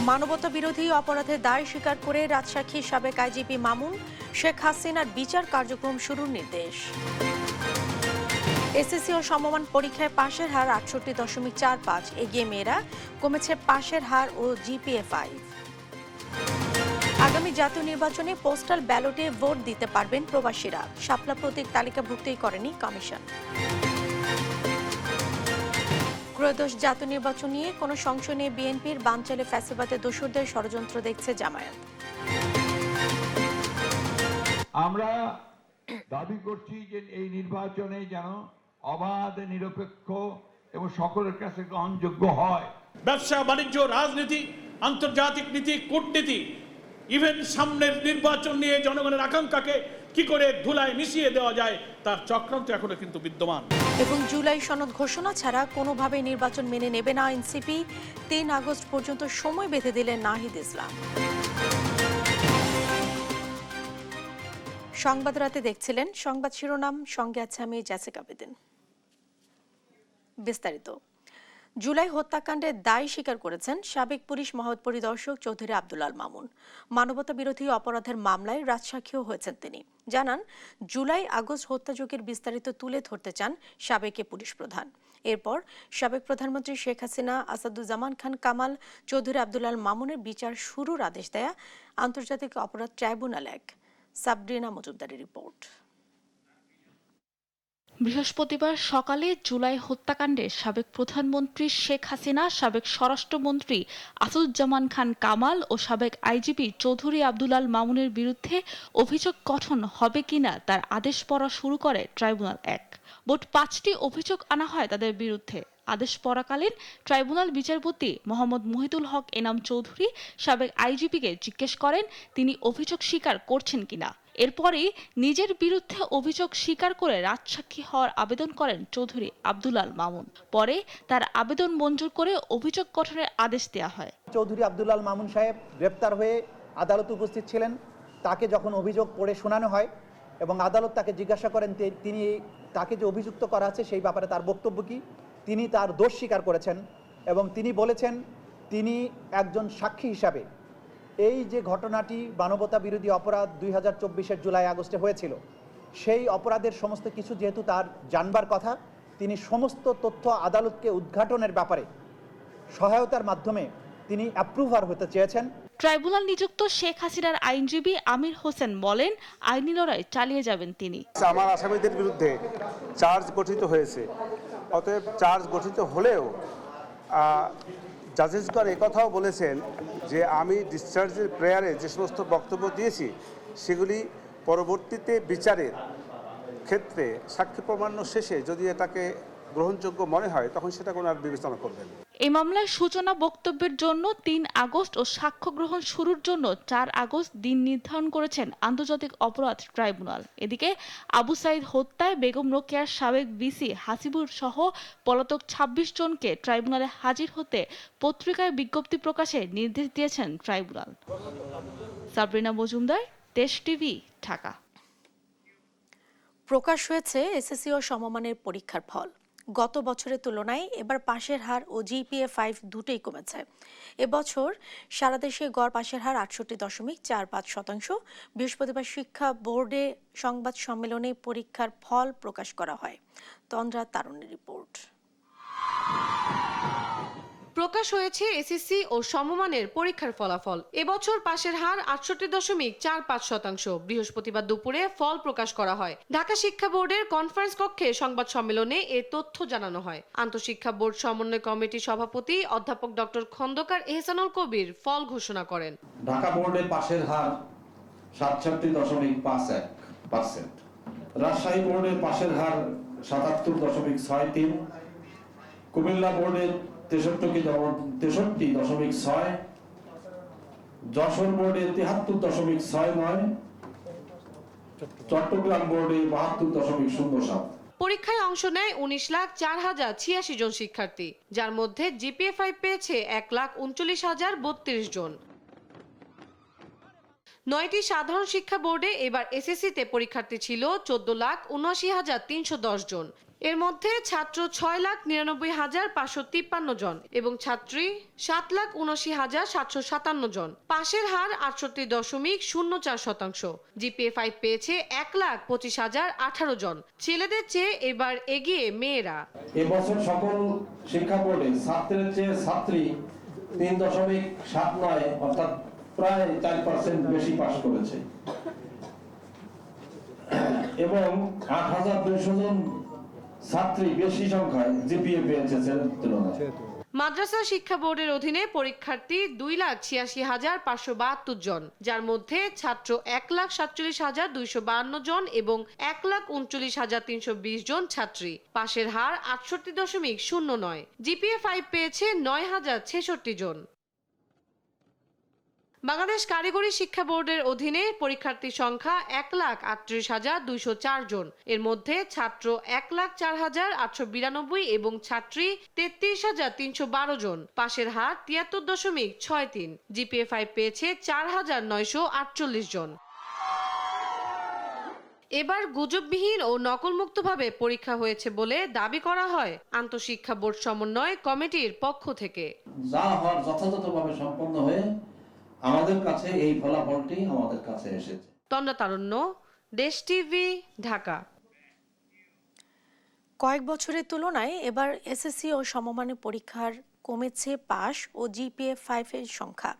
মানবতা বিরোধী অপরাধের দায় স্বীকার করে রাজশাহীর সাবেক আইজিপি মামুন, শেখ হাসিনার বিচার কার্যক্রম শুরুর নির্দেশ। এসএসসি ও সমমান পরীক্ষায় পাশের হার ৬৮.৪৫, এগিয়ে মেয়েরা, কমেছে পাশের হার ও GPA 5। আগামী জাতীয় নির্বাচনে পোস্টাল ব্যালটে ভোট দিতে পারবেন প্রবাসীরা, শাপলা প্রতীক তালিকাভুক্তই করেনি কমিশন। ত্রয়োদশ জাতীয় নির্বাচন নিয়ে কোনো সংশয় নেই বিএনপির, বানচালে ফ্যাসিবাদের দোসরদের ষড়যন্ত্র দেখছে জামায়াত। আমরা দাবি করছি যে এই নির্বাচনে যেন অবাধ, নিরপেক্ষ এবং সকলের কাছে গ্রহণযোগ্য হয়। ব্যবসা বাণিজ্য, রাজনীতি, আন্তর্জাতিক নীতি, কূটনীতি, ইভেন সামনের নির্বাচন নিয়ে জনগণের আকাঙ্ক্ষাকে কি করে ধুলায় মিশিয়ে দেওয়া যায় তার চক্রান্ত এখনো কিন্তু বিদ্যমান। এবং জুলাই সনদ ঘোষণা ছাড়া কোনোভাবে নির্বাচন মেনে নেবে না এনসিপি, ৩ আগস্ট পর্যন্ত সময় বেঁধে দিলেন নাহিদ ইসলাম। সংবাদ রাতে দেখছিলেন সংবাদ শিরোনাম, সঙ্গে আছে আমি জেসিকা বেদিন। বিস্তারিত। জুলাই হত্যাকাণ্ডের দায় স্বীকার করেছেন সাবেক পুলিশ মহাপরিদর্শক চৌধুরী আব্দুল আল মামুন। মানবতা বিরোধী অপরাধের মামলায় রাজসাক্ষীও হয়েছেন তিনি। জানান, জুলাই আগস্ট হত্যাযজ্ঞের বিস্তারিত তুলে ধরতে চান সাবেক পুলিশ প্রধান। এরপর সাবেক প্রধানমন্ত্রী শেখ হাসিনা, আসাদুজ্জামান খান কামাল, চৌধুরী আব্দুল আল মামুনের বিচার শুরুর আদেশ দেয়া আন্তর্জাতিক অপরাধ ট্রাইব্যুনাল ১। সাবরিনা মজুমদারের রিপোর্ট। বৃহস্পতিবার সকালে জুলাই হত্যাকাণ্ডে সাবেক প্রধানমন্ত্রী শেখ হাসিনা, সাবেক স্বরাষ্ট্রমন্ত্রী আসাদুজ্জামান খান কামাল ও সাবেক আইজিপি চৌধুরী আব্দুল আল মামুনের বিরুদ্ধে অভিযোগ গঠন হবে কিনা তার আদেশ পড়া শুরু করে ট্রাইব্যুনাল ১। মোট ৫টি অভিযোগ আনা হয় তাদের বিরুদ্ধে। আদেশ পড়াকালীন ট্রাইব্যুনাল বিচারপতি মোহাম্মদ মুহিতুল হক এনাম চৌধুরী সাবেক আইজিপিকে জিজ্ঞেস করেন তিনি অভিযোগ স্বীকার করছেন কিনা। এরপরই নিজের বিরুদ্ধে অভিযোগ স্বীকার করে রাজসাক্ষী হওয়ার আবেদন করেন চৌধুরী আব্দুল আল মামুন। পরে তার আবেদন মঞ্জুর করে অভিযোগ গঠনের আদেশ দেওয়া হয়। চৌধুরী আব্দুল আল মামুন সাহেব গ্রেপ্তার হয়ে আদালতে উপস্থিত ছিলেন। তাকে যখন অভিযোগ পড়ে শোনানো হয় এবং আদালত তাকে জিজ্ঞাসা করেন তিনি তাকে যে অভিযুক্ত করা আছে সেই ব্যাপারে তার বক্তব্য কী, তিনি তার দোষ স্বীকার করেছেন এবং তিনি বলেছেন তিনি একজন সাক্ষী হিসাবে এই যে ঘটনাটি মানবতা বিরোধী অপরাধ 2024-এর জুলাই আগস্টে হয়েছিল, সেই অপরাধের সমস্ত কিছু যেহেতু তার জানবার কথা, তিনি সমস্ত তথ্য আদালতকে উদ্ঘাটনের ব্যাপারে সহায়তার মাধ্যমে তিনি অ্যাপ্রুভার হতে চেয়েছেন। ট্রাইব্যুনাল নিযুক্ত শেখ হাসিনার আইনজীবী আমির হোসেন বলেন, আইনি লড়াই চালিয়ে যাবেন তিনি। আমার আসামিদের বিরুদ্ধে চার্জ গঠিত হয়েছে, অতএব চার্জ গঠিত হলেও জাজেসগণ একথাও বলেছেন যে আমি ডিসচার্জের প্রেয়ারে যে সমস্ত বক্তব্য দিয়েছি সেগুলি পরবর্তীতে বিচারের ক্ষেত্রে সাক্ষ্য প্রমাণ্য শেষে যদি এটাকে গ্রহণযোগ্য মনে হয় তখন সেটা কোনো আর বিবেচনা করবেন। এই মামলার সূচনা বক্তব্যের জন্য ৩ আগস্ট ও সাক্ষ্য গ্রহণ শুরুর জন্য ৪ আগস্ট দিন নির্ধারণ করেছেন আন্তর্জাতিক অপরাধ ট্রাইব্যুনাল। এদিকে আবু সাইদ হত্যায় বেগম রোকেয়ার সাবেক ভিসি হাসিবুর সহ পলাতক ২৬ জনকে ট্রাইব্যুনালে হাজির হতে পত্রিকায় বিজ্ঞপ্তি প্রকাশে নির্দেশ দিয়েছেন ট্রাইব্যুনাল। সাবরিনা মজুমদার, দেশ টিভি, ঢাকা। প্রকাশ হয়েছে এসএসসি ও সমমানের পরীক্ষার ফল। গত বছরের তুলনায় এবার পাশের হার ও GPA 5 দুটোই কমেছে। এবছর সারা দেশে গড় পাশের হার ৬৮.৪৫%। বৃহস্পতিবার শিক্ষা বোর্ডে সংবাদ সম্মেলনে পরীক্ষার ফল প্রকাশ করা হয়। তন্দ্রা তারুণের রিপোর্ট। প্রকাশ হয়েছে এসএসসি ও সমমানের পরীক্ষার ফলাফল। এবছর পাশের হার ৬৮.৪৫%। বৃহস্পতিবার দুপুরে ফল প্রকাশ করা হয়। ঢাকা শিক্ষা বোর্ডের কনফারেন্স কক্ষে সংবাদ সম্মেলনে এ তথ্য জানানো হয়। আন্তঃশিক্ষা বোর্ড সমন্বয় কমিটির সভাপতি অধ্যাপক ডক্টর খন্দকার এহসানুল কবির ফল ঘোষণা করেন। ঢাকা বোর্ডের পাশের হার ৬৭.৫১%। রাজশাহী বোর্ডের পাশের হার ৭৭.৬৩। কুমিল্লা বোর্ডের ৬৩.৬, যশোর বোর্ডে ৭৩.৬৯, চট্টগ্রাম বোর্ডে ৭২.০৭। পরীক্ষায় অংশ নেয় ১৯,০৪,০৮৬ জন শিক্ষার্থী, যার মধ্যে GPA 5 পেয়েছে ১,৩৯,০৩২ জন। ৯টি সাধারণ শিক্ষা বোর্ডে এবার এসএসসিতে পরীক্ষার্থী ছিল ১৪,৭৯,৩১০ জন। এর মধ্যে ছাত্র 6,99,553 জন এবং ছাত্রী 7,79,757 জন। পাশের হার 68.04%। জিপিএ 5 পেয়েছে 1,25,018 জন। ছেলেদের চেয়ে এবার এগিয়ে মেয়েরা। এবছর সকল শিক্ষা বোর্ডে ছাত্রের চেয়ে ছাত্রী 3.79 অর্থাৎ প্রায় 4% বেশি পাস করেছে এবং 8,200 জন ছাত্রী বেশি সংখ্যায় জিপিএ পেয়েছে ছেলেদের তুলনায়। মাদ্রাসা শিক্ষা বোর্ডের অধীনে পরীক্ষার্থী 2,86,572 জন, যার মধ্যে ছাত্র 1,47,252 জন এবং 1,39,320 জন ছাত্রী। পাশের হার 68.09। জিপিএ 5 পেয়েছে 9,066 জন। বাংলাদেশ কারিগরি শিক্ষা বোর্ডের অধীনে পরীক্ষার্থী সংখ্যা 1,38,204 জন। এর মধ্যে ছাত্র 1,04,892 এবং ছাত্রী 33,312 জন। পাশের হার 73.63। জিপিএ 5 পেয়েছে 4,948 জন। এবার গুজববিহীন ও নকলমুক্তভাবে পরীক্ষা হয়েছে বলে দাবি করা হয় আন্তঃশিক্ষা বোর্ড সমন্বয় কমিটির পক্ষ থেকে। যা হওয়ার যথাযথভাবে সম্পন্ন হয়ে আমাদের কাছে এই ফলাফলটি আমাদের কাছে এসেছে। তন্দ্রা তারণ্য, দেশ টিভি, ঢাকা। কয়েক বছরের তুলনায় এবার এসএসসি ও সমমানের পরীক্ষার কমেছে পাস ও জিপিএ 5 এর সংখ্যা।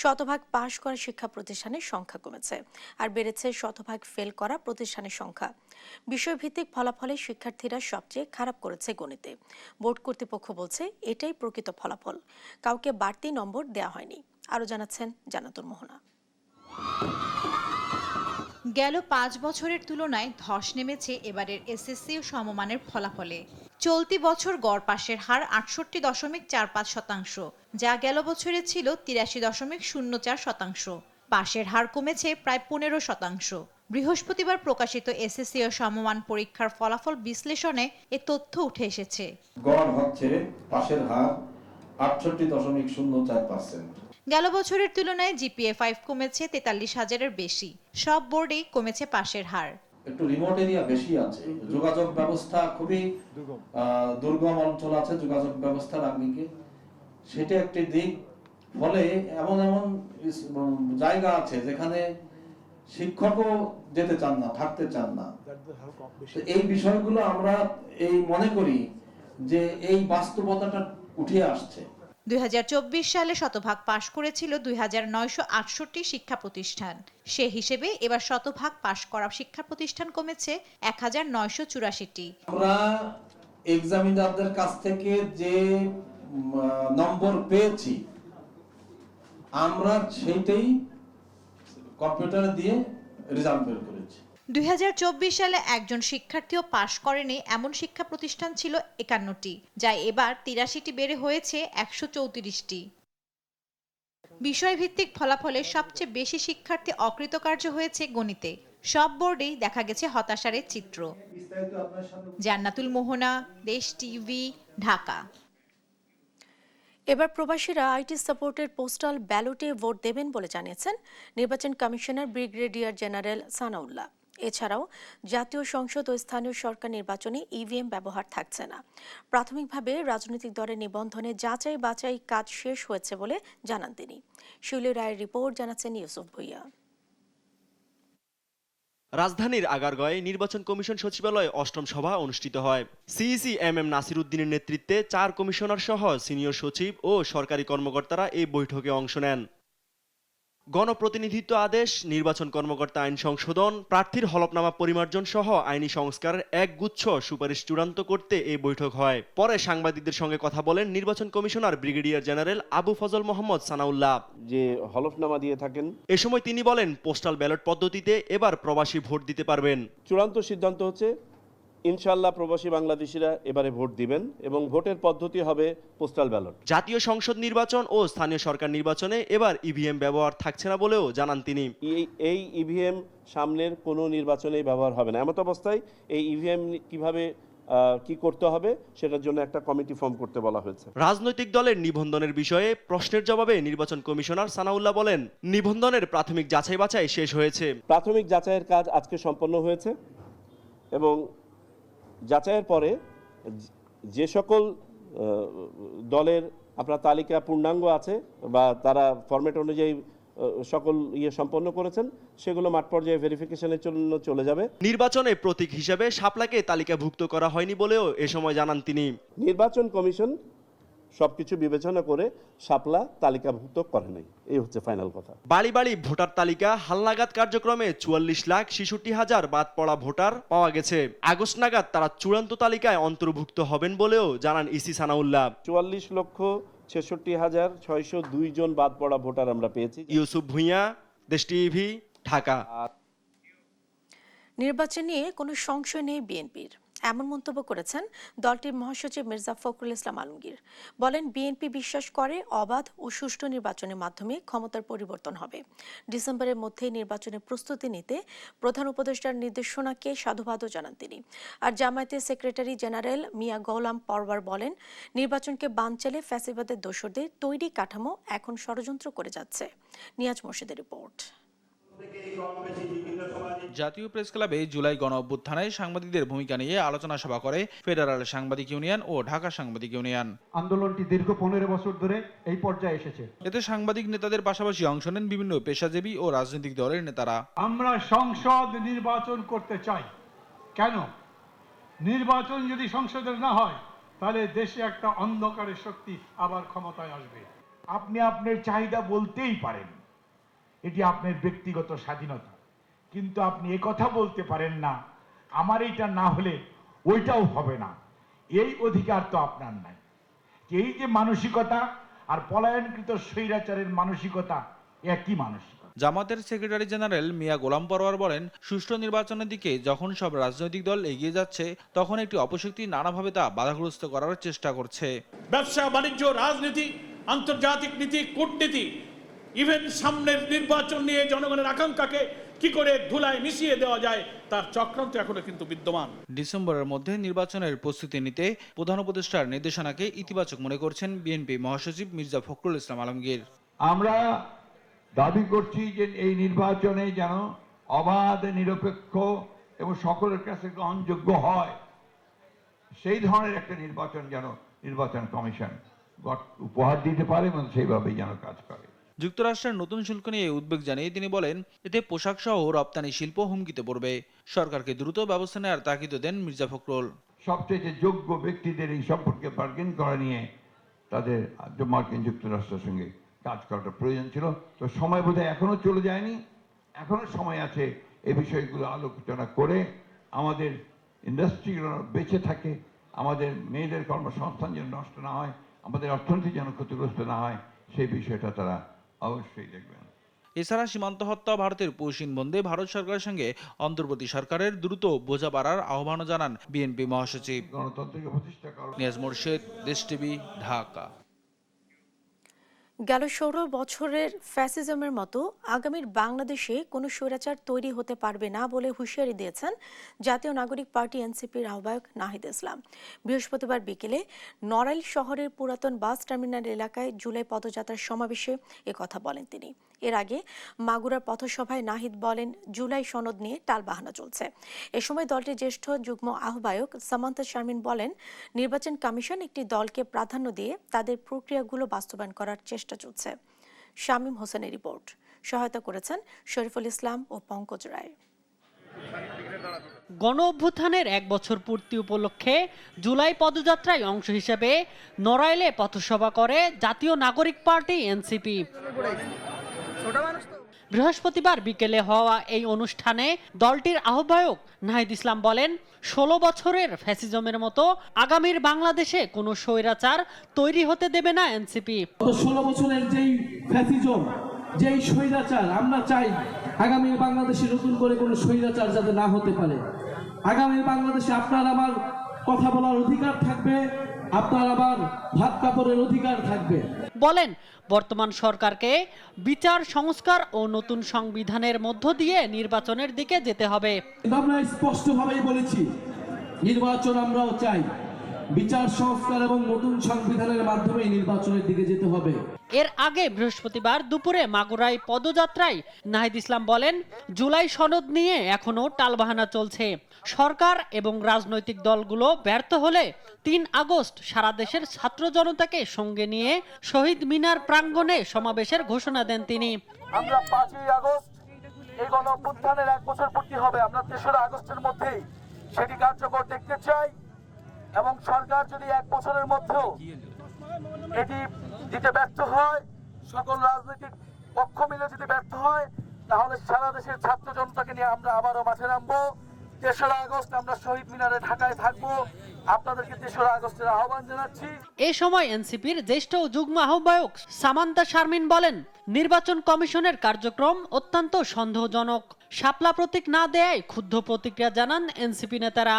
শতভাগ পাস করা শিক্ষা প্রতিষ্ঠানের সংখ্যা কমেছে আর বেড়েছে শতভাগ ফেল করা প্রতিষ্ঠানের সংখ্যা। বিষয়ভিত্তিক ফলাফলে শিক্ষার্থীরা সবচেয়ে খারাপ করেছে গণিতে। বোর্ড কর্তৃপক্ষ বলছে এটাই প্রকৃত ফলাফল, কাউকে বাড়তি নম্বর দেওয়া হয়নি। আরো জানাচ্ছেন জান্নাতুল মোহনা। গেল 5 বছরের তুলনায় ধস নেমেছে এবারের এসএসসি ও সমমানের ফলাফলে। চলতি বছর গড় পাশের হার 68.45%, যা গেল বছরে ছিল 83.04%। পাশের হার কমেছে প্রায় 15%। বৃহস্পতিবার প্রকাশিত এসএসসি ও সমমান পরীক্ষার ফলাফল বিশ্লেষণে এ তথ্য উঠে এসেছে। গড় হচ্ছে পাশের হার 68.04%। গেল বছরের তুলনায় জিপিএ 5 কমেছে 43,000-এর বেশি। সব বোর্ডেই কমেছে পাশের হার। একটু রিমোট এরিয়া বেশি আছে, যোগাযোগ ব্যবস্থা খুবই দুর্গম অঞ্চল আছে যোগাযোগ ব্যবস্থার আঙ্গিকে, সেটা একটি দিক। ফলে এমন এমন জায়গা আছে যেখানে শিক্ষকও যেতে চান না, থাকতে চান না। এই বিষয়গুলো আমরা মনে করি যে এই বাস্তবতাটা উঠে আসছে। 2024 সালে শতভাগ পাশ করেছিল 2,968 শিক্ষা প্রতিষ্ঠান। সে হিসেবে এবার শতভাগ পাশ করা শিক্ষা প্রতিষ্ঠান কমেছে 1,984টি। আমরা এক্সামিনারদের কাছ থেকে যে নম্বর পেয়েছি আমরা সেইটাই কম্পিউটারে দিয়ে রেজাল্ট বের করেছি। 2024 সালে একজন শিক্ষার্থীও পাশ করেনি এমন শিক্ষা প্রতিষ্ঠান ছিল 51টি, যা এবার 83টি বেড়ে হয়েছে 134টি। বিষয়ভিত্তিক ফলাফলে সবচেয়ে বেশি শিক্ষার্থী অকৃতকার্য হয়েছে গণিতে। সব বোর্ডেই দেখা গেছে হতাশার চিত্র। জান্নাতুল মোহনা, দেশ টিভি, ঢাকা। এবার প্রবাসীরা আইটি সাপোর্টের পোস্টাল ব্যালটে ভোট দেবেন বলে জানিয়েছেন নির্বাচন কমিশনার ব্রিগেডিয়ার জেনারেল সানাউল্লাহ। এছাড়াও জাতীয় সংসদ ও স্থানীয় সরকার নির্বাচনে ইভিএম ব্যবহার থাকছে না। প্রাথমিকভাবে রাজনৈতিক দলের নিবন্ধনে যাচাই বাছাই কাজ শেষ হয়েছে বলে জানান তিনি। শিউলি রায়ের রিপোর্ট, জানাচ্ছেন ইউসুফ ভুইয়া। রাজধানীর আগারগাঁয়ে নির্বাচন কমিশন সচিবালয়ে ৮ম সভা অনুষ্ঠিত হয়। সিইসি এম নাসির উদ্দিনের নেতৃত্বে 4 কমিশনার সহ সিনিয়র সচিব ও সরকারি কর্মকর্তারা এই বৈঠকে অংশ নেন। গণপ্রতিনিধিত্ব আদেশ, নির্বাচন কর্মকর্তা আইন সংশোধন, প্রার্থীর হলফনামা পরিমার্জন সহ আইনি সংস্কারের এক গুচ্ছ সুপারিশ চূড়ান্ত করতে এই বৈঠক হয়। পরে সাংবাদিকদের সঙ্গে কথা বলেন নির্বাচন commissioner brigadier general Abu Fazal Mohammad Sanaullah. যে হলফনামা দিয়ে থাকেন, এ সময় তিনি বলেন পোস্টাল ব্যালট পদ্ধতিতে এবার প্রবাসী ভোট দিতে পারবেন। চূড়ান্ত সিদ্ধান্ত হচ্ছে ইনশাআল্লাহ প্রবাসী বাংলাদেশিরা এবারে ভোট দিবেন এবং ভোটের পদ্ধতি হবে পোস্টাল ব্যালট। জাতীয় সংসদ নির্বাচন ও স্থানীয় সরকার নির্বাচনে এবার ইভিএম ব্যবহার থাকছে না বলেও জানান তিনি। এই ইভিএম সামনের কোনো নির্বাচনেই ব্যবহার হবে না। এমত অবস্থায় এই ইভিএম কিভাবে কি করতে হবে সেটার জন্য একটা কমিটি ফর্ম করতে বলা হয়েছে। রাজনৈতিক দলের নিবন্ধনের বিষয়ে প্রশ্নের জবাবে নির্বাচন কমিশনার সানাউল্লাহ বলেন, নিবন্ধনের প্রাথমিক যাচাই বাছাই শেষ হয়েছে। প্রাথমিক যাচাইয়ের কাজ আজকে সম্পন্ন হয়েছে এবং যাচাইয়ের পরে যে সকল দলের আপনার তালিকা পূর্ণাঙ্গ আছে বা তারা ফরম্যাট অনুযায়ী সকল সম্পন্ন করেছেন, সেগুলো মাঠ পর্যায়ে ভেরিফিকেশনের জন্য চলে যাবে। নির্বাচনে প্রতীক হিসেবে শাপলাকে তালিকাভুক্ত করা হয়নি বলেও এ সময় জানান তিনি। নির্বাচন কমিশন সবকিছু বিবেচনা করে শাপলা তালিকাভুক্ত করে নাই, এই হচ্ছে ফাইনাল কথা। বাড়ি বাড়ি ভোটার তালিকা হালনাগাদ কার্যক্রমে 44,66,000 বাদ পড়া ভোটার পাওয়া গেছে। আগস্ট নাগাদ তারা চূড়ান্ত তালিকায় অন্তর্ভুক্ত হবেন বলেও জানান ইসি সানাউল্লাহ। 44,66,602 জন বাদ পড়া ভোটার আমরা পেয়েছি। ইউসুফ ভুঁইয়া, দেশ টিভি, ঢাকা। নির্বাচন নিয়ে কোনো সংশয় নেই বিএনপির, এমন মন্তব্য করেছেন দলটির মহাসচিব মির্জা ফখরুল ইসলাম আলমগীর। বলেন, বিএনপি বিশ্বাস করে অবাধ ও সুষ্ঠু নির্বাচনের মাধ্যমে ক্ষমতার পরিবর্তন হবে। ডিসেম্বরের মধ্যেই নির্বাচনের প্রস্তুতি নিতে প্রধান উপদেষ্টার নির্দেশনাকে সাধুবাদও জানান তিনি। আর জামায়াতের সেক্রেটারি জেনারেল মিয়া গোলাম পরওয়ার বলেন, নির্বাচনকে বানচালে ফ্যাসিবাদের দোসরদের তৈরি কাঠামো এখন ষড়যন্ত্র করে যাচ্ছে। নিয়াজ মোর্শেদের রিপোর্ট। জাতীয় প্রেস ক্লাবে জুলাই গণ অভ্যুত্থানে সাংবাদিকদের ভূমিকা নিয়ে আলোচনা সভা করে ফেডারেল সাংবাদিক ইউনিয়ন ও ঢাকা সাংবাদিক ইউনিয়ন। আন্দোলনটি দীর্ঘ 15 বছর ধরে এই পর্যায়ে এসেছে। এতে সাংবাদিক নেতাদের পাশাপাশি অংশ নেন বিভিন্ন পেশাজীবী ও রাজনৈতিক দলের নেতারা। আমরা সংসদ নির্বাচন করতে চাই। কেন? নির্বাচন যদি সংসদের না হয় তাহলে দেশে একটা অন্ধকারের শক্তি আবার ক্ষমতায় আসবে। আপনি আপনার চাহিদা বলতেই পারেন, এটি আপনার ব্যক্তিগত স্বাধীনতা, কিন্তু আপনি কথা বলতে পারেন না আমার এইটা না হলে ওইটাও হবে না। এই অধিকার তো আপনার নাই। এই যে মানসিকতা আর পলায়নকৃত স্বৈরাচারের মানসিকতা একই মানসিকতা। জামাতের সেক্রেটারি জেনারেল মিয়া গোলাম পরওয়ার বলেন, সুষ্ঠু নির্বাচনের দিকে যখন সব রাজনৈতিক দল এগিয়ে যাচ্ছে, তখন একটি অপশক্তি নানাভাবে তা বাধাগ্রস্ত করার চেষ্টা করছে। ব্যবসা বাণিজ্য, রাজনীতি, আন্তর্জাতিক নীতি, কূটনীতি, ইভেন সামনের নির্বাচন নিয়ে জনগণের আকাঙ্ক্ষাকে কি করে ধুলায় মিশিয়ে দেওয়া যায় তার চক্রান্ত এখনো কিন্তু বিদ্যমান। ডিসেম্বরের মধ্যে নির্বাচনের প্রস্তুতি নিতে প্রধান উপদেষ্টার নির্দেশনাকে ইতিবাচক মনে করছেন বিএনপি মহাসচিব মির্জা ফখরুল ইসলাম আলমগীর। আমরা দাবি করছি যে এই নির্বাচনে যেন অবাধ, নিরপেক্ষ এবং সকলের কাছে গ্রহণযোগ্য হয়, সেই ধরনের একটা নির্বাচন যেন নির্বাচন কমিশন উপহার দিতে পারে এবং সেইভাবেই যেন কাজ করে। যুক্তরাষ্ট্রের নতুন শুল্ক নিয়ে উদ্বেগ জানিয়ে তিনি বলেন, এতে পোশাক সহ রপ্তানি শিল্প হুমকিতে পড়বে। সরকারকে দ্রুত ব্যবস্থা নেওয়ার তাগিদ দেন মির্জা ফখরুল। সবচেয়ে যোগ্য ব্যক্তিদের এই সম্পর্কে বার্গেন করা নিয়ে তাদের মার্কিন যুক্তরাষ্ট্রের সঙ্গে কাজ করাটা প্রয়োজন ছিল। তো সময় বোধহয় এখনো চলে যায়নি, এখনো সময় আছে এই বিষয়গুলো আলোচনা করে আমাদের ইন্ডাস্ট্রিগুলো বেঁচে থাকে, আমাদের মেয়েদের কর্মসংস্থান যেন নষ্ট না হয়, আমাদের অর্থনীতি যেন ক্ষতিগ্রস্ত না হয়, সেই বিষয়টা তারা অবশ্যই দেখবেন। এছাড়া সীমান্ত হত্যা ভারতের পশ্চিম বন্দে ভারত সরকারের সঙ্গে অন্তর্বর্তী সরকারের দ্রুত বোঝাপড়ার আহ্বানও জানান বিএনপি মহাসচিব। গণতন্ত্রকে প্রতিষ্ঠা করা। নিয়াজ মোর্শেদ, দেশ টিভি, ঢাকা। গেল 16 বছরের ফ্যাসিজমের মতো আগামীর বাংলাদেশে কোনো স্বৈরাচার তৈরি হতে পারবে না বলে হুঁশিয়ারি দিয়েছেন জাতীয় নাগরিক পার্টি এনসিপির আহ্বায়ক নাহিদ ইসলাম। বৃহস্পতিবার বিকেলে নড়াইল শহরের পুরাতন বাস টার্মিনাল এলাকায় জুলাই পদযাত্রার সমাবেশে একথা বলেন তিনি। এর আগে মাগুরার পথসভায় নাহিদ বলেন, জুলাই সনদ নিয়ে টালবাহানা চলছে। এ সময় দলটির জ্যেষ্ঠ যুগ্ম আহ্বায়ক সামান্তা শারমিন বলেন, নির্বাচন কমিশন একটি দলকে প্রাধান্য দিয়ে তাদের প্রক্রিয়াগুলো বাস্তবায়ন করার চেষ্টা চলছে। শামীম হোসেনের রিপোর্ট। সহায়তা করেছেন শরীফুল ইসলাম ও পঙ্কজ রায়। গণ অভ্যুত্থানের 1 বছর পূর্তি উপলক্ষে জুলাই পদযাত্রায় অংশ হিসেবে নড়াইলে পথসভা করে জাতীয় নাগরিক পার্টি এনসিপি। বৃহস্পতিবার বিকেলে হওয়া এই অনুষ্ঠানে দলটির আহ্বায়ক নাহিদ ইসলাম বলেন, 16 বছরের ফ্যাসিজমের মতো আগামীর বাংলাদেশে কোনো স্বৈরাচার তৈরি হতে দেবে না এনসিপি। 16 বছরের যেই ফ্যাসিজম, যেই স্বৈরাচার, আমরা চাই আগামীর বাংলাদেশে নতুন করে কোনো স্বৈরাচার যাতে না হতে পারে। আগামীর বাংলাদেশে আপনার আমার কথা বলার অধিকার থাকবে, আপনার আবার ভাত কাপড়ের অধিকার থাকবে। বলেন, বর্তমান সরকারকে বিচার সংস্কার ও নতুন সংবিধানের মধ্য দিয়ে নির্বাচনের দিকে যেতে হবে। আমরা স্পষ্টভাবেই বলেছি, নির্বাচন আমরাও চাই, বিচার সংস্কার এবং নতুন সংবিধানের মাধ্যমে নির্বাচনের দিকে যেতে হবে। এর আগে বৃহস্পতিবার দুপুরে মাগুরায় পদযাত্রায় নাহিদ ইসলাম বলেন, জুলাই সনদ নিয়ে এখনো টালবাহানা চলছে। সরকার এবং রাজনৈতিক দলগুলো ব্যর্থ হলে 3 আগস্ট সারা দেশের ছাত্র জনতাকে সঙ্গে নিয়ে শহীদ মিনার প্রাঙ্গণে সমাবেশের ঘোষণা দেন তিনি। আমরা 5ই আগস্ট এই গণঅভ্যুত্থানের 1 বছর পূর্তি হবে। আমরা 3রা আগস্টের মধ্যেই সেটি কার্যকর দেখতে চাই এবং সরকার যদি 1 বছরের মধ্যেও এটি দিতে ব্যর্থ হয়, সকল রাজনৈতিক পক্ষ মিলে যদি ব্যর্থ হয়, তাহলে সারা দেশের ছাত্র জনতাকে নিয়ে আমরা আবারও মাঠে নামবো। 3রা আগস্ট আমরা শহীদ মিনারে ঢাকায় থাকবো। আপনাদেরকে 3রা আগস্টের আহ্বান জানাচ্ছি। এই সময় এনসিপির জ্যেষ্ঠ যুগ্ম আহ্বায়ক সামান্তা শারমিন বলেন, নির্বাচন কমিশনের কার্যক্রম অত্যন্ত সন্দেহজনক। শাপলা প্রতীক না দেয়ায় ক্ষুব্ধ প্রতিক্রিয়া জানান এনসিপি নেতারা।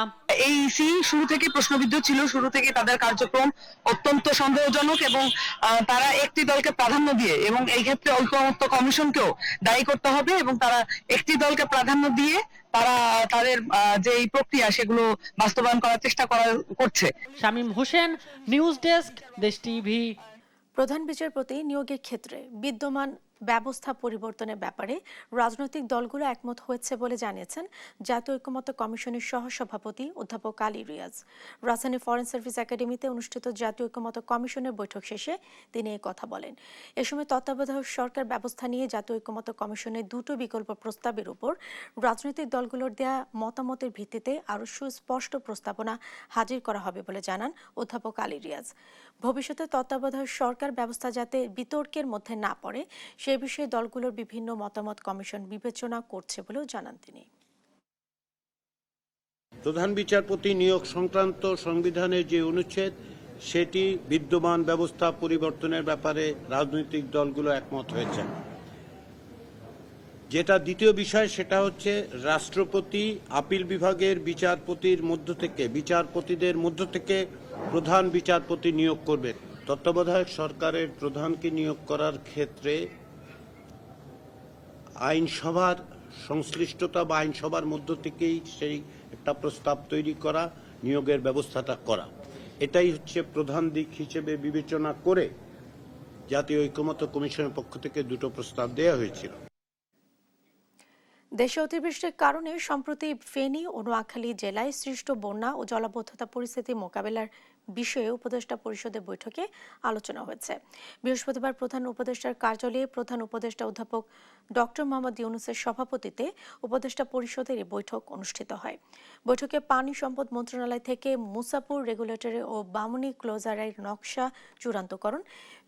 এই ইসি শুরু থেকে প্রশ্নবিদ্ধ ছিল, শুরু থেকে তাদের কার্যক্রম অত্যন্ত সন্দেহজনক এবং তারা একটি দলকে প্রাধান্য দিয়ে, এবং এই ক্ষেত্রে ঐকমত্য কমিশনকেও দায়ী করতে হবে, এবং তারা একটি দলকে প্রাধান্য দিয়ে তারা তাদের যে এই প্রক্রিয়া সেগুলো বাস্তবায়ন করার চেষ্টা করছে। শামীম হোসেন, নিউজ ডেস্ক, দেশ টিভি। প্রধান বিচারপতি নিয়োগের ক্ষেত্রে বিদ্যমান ব্যবস্থা পরিবর্তনের ব্যাপারে রাজনৈতিক দলগুলো একমত হয়েছে বলে জানিয়েছেন জাতীয় ঐকমত্য কমিশনের সহসভাপতি অধ্যাপক আলী রিয়াজ। রাজধানী ফরেন সার্ভিস একাডেমিতে অনুষ্ঠিত জাতীয় ঐকমত্য কমিশনের বৈঠক শেষে তিনি এই কথা বলেন। এ সময় তত্ত্বাবধায়ক সরকার ব্যবস্থা নিয়ে জাতীয় ঐকমত্য কমিশনের 2টো বিকল্প প্রস্তাবের উপর রাজনৈতিক দলগুলোর দেয়া মতামতের ভিত্তিতে আরও সুস্পষ্ট প্রস্তাবনা হাজির করা হবে বলে জানান অধ্যাপক আলী রিয়াজ। ভবিষ্যতে তত্ত্বাবধায়ক সরকার ব্যবস্থা যাতে বিতর্কের মধ্যে না পড়ে সে বিষয়ে দলগুলোর বিভিন্ন মতামত কমিশন বিবেচনা করছে বলেও জানান তিনি। প্রধান বিচারপতি নিয়োগ সংক্রান্ত সংবিধানের যে অনুচ্ছেদ, সেটি বিদ্যমান ব্যবস্থা পরিবর্তনের ব্যাপারে রাজনৈতিক দলগুলো একমত হয়েছে। যেটা দ্বিতীয় বিষয়, সেটা হচ্ছে রাষ্ট্রপতি আপিল বিভাগের বিচারপতিদের মধ্য থেকে প্রধান বিচারপতি নিয়োগ করবে। তত্ত্বাবধায়ক সরকারের প্রধানকে নিয়োগ করার ক্ষেত্রে আইনসভার সংশ্লিষ্টতা বা আইনসভার মধ্য থেকেই সেই একটা প্রস্তাব তৈরি করা, নিয়োগের ব্যবস্থাটা করা, এটাই হচ্ছে প্রধান দিক হিসেবে বিবেচনা করে জাতীয় ঐকমত্য কমিশনের পক্ষ থেকে 2টো প্রস্তাব দেওয়া হয়েছিল। দেশে অতিবৃষ্টির কারণে সম্প্রতি ফেনী ও নোয়াখালী জেলায় সৃষ্ট বন্যা ও জলাবদ্ধতা পরিস্থিতি মোকাবেলার বিষয়ে উপদেষ্টা পরিষদের বৈঠকে আলোচনা হয়েছে। বৃহস্পতিবার প্রধান উপদেষ্টার কার্যালয়ে প্রধান উপদেষ্টা অধ্যাপক ডক্টর মোহাম্মদ ইউনূসের সভাপতিত্বে উপদেষ্টা পরিষদের এই বৈঠক অনুষ্ঠিত হয়। বৈঠকে পানি সম্পদ মন্ত্রণালয় থেকে মুসাপুর রেগুলেটরি ও বামুনি ক্লোজারের নকশা চূড়ান্তকরণ,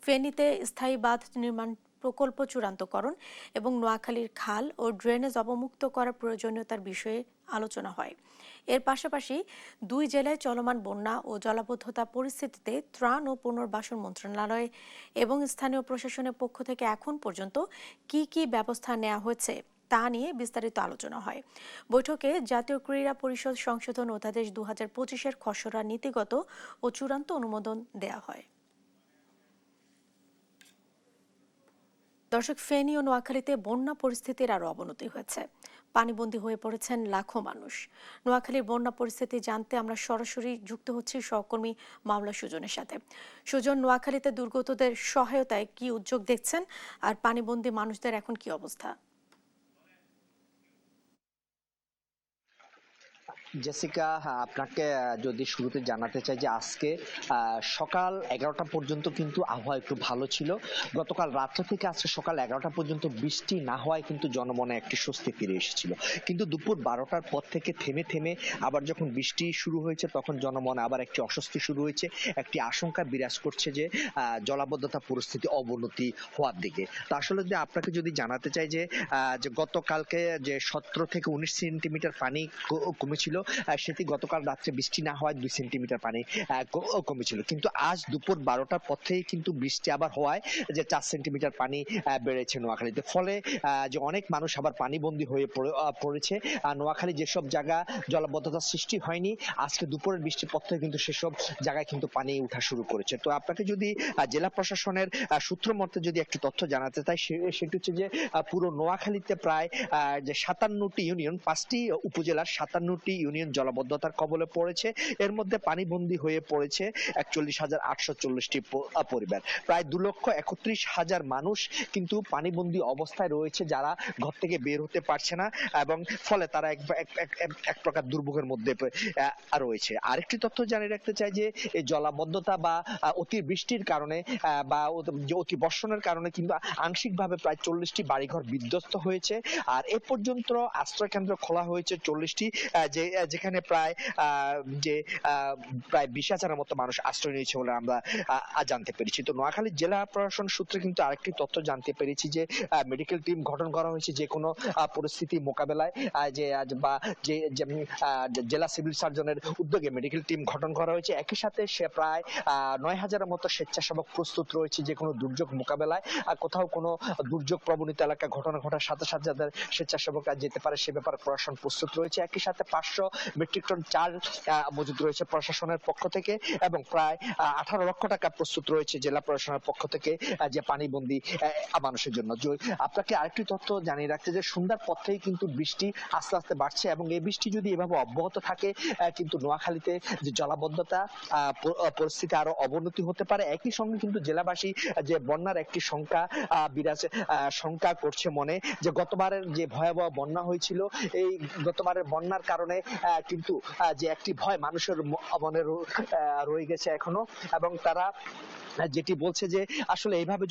ফেনীতে স্থায়ী বাঁধ নির্মাণ প্রকল্প চূড়ান্তকরণ এবং নোয়াখালীর খাল ও ড্রেনেজ অবমুক্ত করার প্রয়োজনীয়তার বিষয়ে আলোচনা হয়। এর পাশাপাশি 2 জেলায় চলমান বন্যা ও জলাবদ্ধতা পরিস্থিতিতে ত্রাণ ও পুনর্বাসন মন্ত্রণালয় এবং স্থানীয় প্রশাসনের পক্ষ থেকে এখন পর্যন্ত কি কি ব্যবস্থা নেওয়া হয়েছে তা নিয়ে বিস্তারিত আলোচনা হয়। বৈঠকে জাতীয় ক্রীড়া পরিষদ সংশোধন অধ্যাদেশ 2025-এর খসড়া নীতিগত ও চূড়ান্ত অনুমোদন দেয়া হয়। দর্শক, ফেনী ও নোয়াখালীতে বন্যা পরিস্থিতির আরও অবনতি হয়েছে। পানিবন্দী হয়ে পড়েছেন লাখো মানুষ। নোয়াখালীর বন্যা পরিস্থিতি জানতে আমরা সরাসরি যুক্ত হচ্ছি সহকর্মী মামলা সুজনের সাথে। সুজন, নোয়াখালীতে দুর্গতদের সহায়তায় কি উদ্যোগ দেখছেন, আর পানিবন্দী মানুষদের এখন কি অবস্থা? জেসিকা, আপনাকে যদি শুরুতে জানাতে চাই যে আজকে সকাল 11টা পর্যন্ত কিন্তু আবহাওয়া একটু ভালো ছিল। গতকাল রাত্রে থেকে আজকে সকাল 11টা পর্যন্ত বৃষ্টি না হওয়ায় কিন্তু জনমনে একটি স্বস্তি ফিরে এসেছিল, কিন্তু দুপুর 12টার পর থেকে থেমে থেমে আবার যখন বৃষ্টি শুরু হয়েছে তখন জনমনে আবার একটি অস্বস্তি শুরু হয়েছে, একটি আশঙ্কা বিরাজ করছে যে জলাবদ্ধতা পরিস্থিতি অবনতি হওয়ার দিকে। তো আসলে যে আপনাকে যদি জানাতে চাই যে গতকালকে যে 17 থেকে 19 সেন্টিমিটার পানি কমেছিল, সেটি গতকাল রাত্রে বৃষ্টি না হওয়ায় 2 সেন্টিমিটার পানি কমেছিল, কিন্তু আজ দুপুর 12টার পর থেকে কিন্তু বৃষ্টি আবার হওয়ায় যে 4 সেন্টিমিটার পানি বেড়েছে নোয়াখালীতে। ফলে যে অনেক মানুষ আবার পানিবন্দী হয়ে পড়েছে। নোয়াখালী যেসব জায়গা জলাবদ্ধতার সৃষ্টি হয়নি, আজকে দুপুরের বৃষ্টির পর থেকে কিন্তু সেসব জায়গায় কিন্তু পানি উঠা শুরু করেছে। তো আপনাকে যদি জেলা প্রশাসনের সূত্র মতে যদি একটি তথ্য জানাতে চাই, সেটি হচ্ছে যে পুরো নোয়াখালীতে প্রায় যে 57টি ইউনিয়ন, 5টি উপজেলার 57টি ইউনিয়ন ইউনিয়ন জলাবদ্ধতার কবলে পড়েছে। এর মধ্যে পানিবন্দী হয়ে পড়েছে 41,840টি পরিবার। প্রায় 2,31,000 মানুষ কিন্তু পানিবন্দী অবস্থায় রয়েছে, যারা ঘর থেকে বের হতে পারছে না এবং ফলে তারা এক প্রকার দুর্ভোগের মধ্যে রয়েছে। আরেকটি তথ্য জানিয়ে রাখতে চাই যে এই জলাবদ্ধতা বা অতি বৃষ্টির কারণে বা অতি বর্ষণের কারণে কিন্তু আংশিকভাবে প্রায় 40টি বাড়িঘর বিধ্বস্ত হয়েছে। আর এ পর্যন্ত আশ্রয় কেন্দ্র খোলা হয়েছে 40টি, যেখানে প্রায় 20,000-এর মতো মানুষ আশ্রয় নিয়েছে বলে আমরা জানতে পেরেছি। তো নোয়াখালী জেলা প্রশাসন সূত্রে কিন্তু আরেকটি তথ্য জানতে পেরেছি যে মেডিকেল টিম গঠন করা হয়েছে যে কোনো পরিস্থিতি মোকাবেলায়, যে জেলা সিভিল সার্জনের উদ্যোগে মেডিকেল টিম গঠন করা হয়েছে। একই সাথে সে প্রায় 9,000-এর মতো স্বেচ্ছাসেবক প্রস্তুত রয়েছে যে কোনো দুর্যোগ মোকাবেলায়। কোথাও কোনো দুর্যোগ প্রবণিত এলাকা ঘটনা ঘটার সাথে সাথে যাদের স্বেচ্ছাসেবকরা যেতে পারে সে ব্যাপারে প্রশাসন প্রস্তুত রয়েছে। একই সাথে 500 মেট্রিক টন চাল মজুদ রয়েছে প্রশাসনের পক্ষ থেকে এবং প্রায় 18 লক্ষ টাকা প্রস্তুত রয়েছে জেলা প্রশাসনের পক্ষ থেকে যে পানিবন্দী মানুষের জন্য। আপনাকে আরেকটি তথ্য জানিয়ে রাখতে যে সন্ধ্যার পর থেকেই কিন্তু বৃষ্টি আস্তে আস্তে বাড়ছে এবং এই বৃষ্টি যদি এভাবে অব্যাহত থাকে কিন্তু নোয়াখালীতে যে জলাবদ্ধতা পরিস্থিতি আরো অবনতি হতে পারে। একই সঙ্গে কিন্তু জেলাবাসী যে বন্যার একটি শঙ্কা করছে মনে, যে গতবারের যে ভয়াবহ বন্যা হয়েছিল, এই গতবারের বন্যার কারণে কিন্তু যে একটি ভয় মানুষের মনে রয়ে গেছে এখনো, এবং তারা যেটি বলছে যে আসলে এইভাবে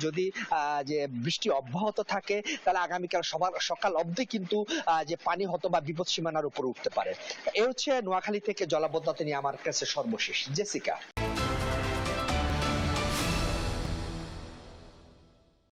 যদি বৃষ্টি অব্যাহত থাকে তাহলে আগামীকাল সকাল অবধি কিন্তু যে পানি হতো বা বিপদ সীমানার উপরে উঠতে পারে। এ হচ্ছে নোয়াখালী থেকে জলাবদ্ধতা নিয়ে আমার কাছে সর্বশেষ। জেসিকা।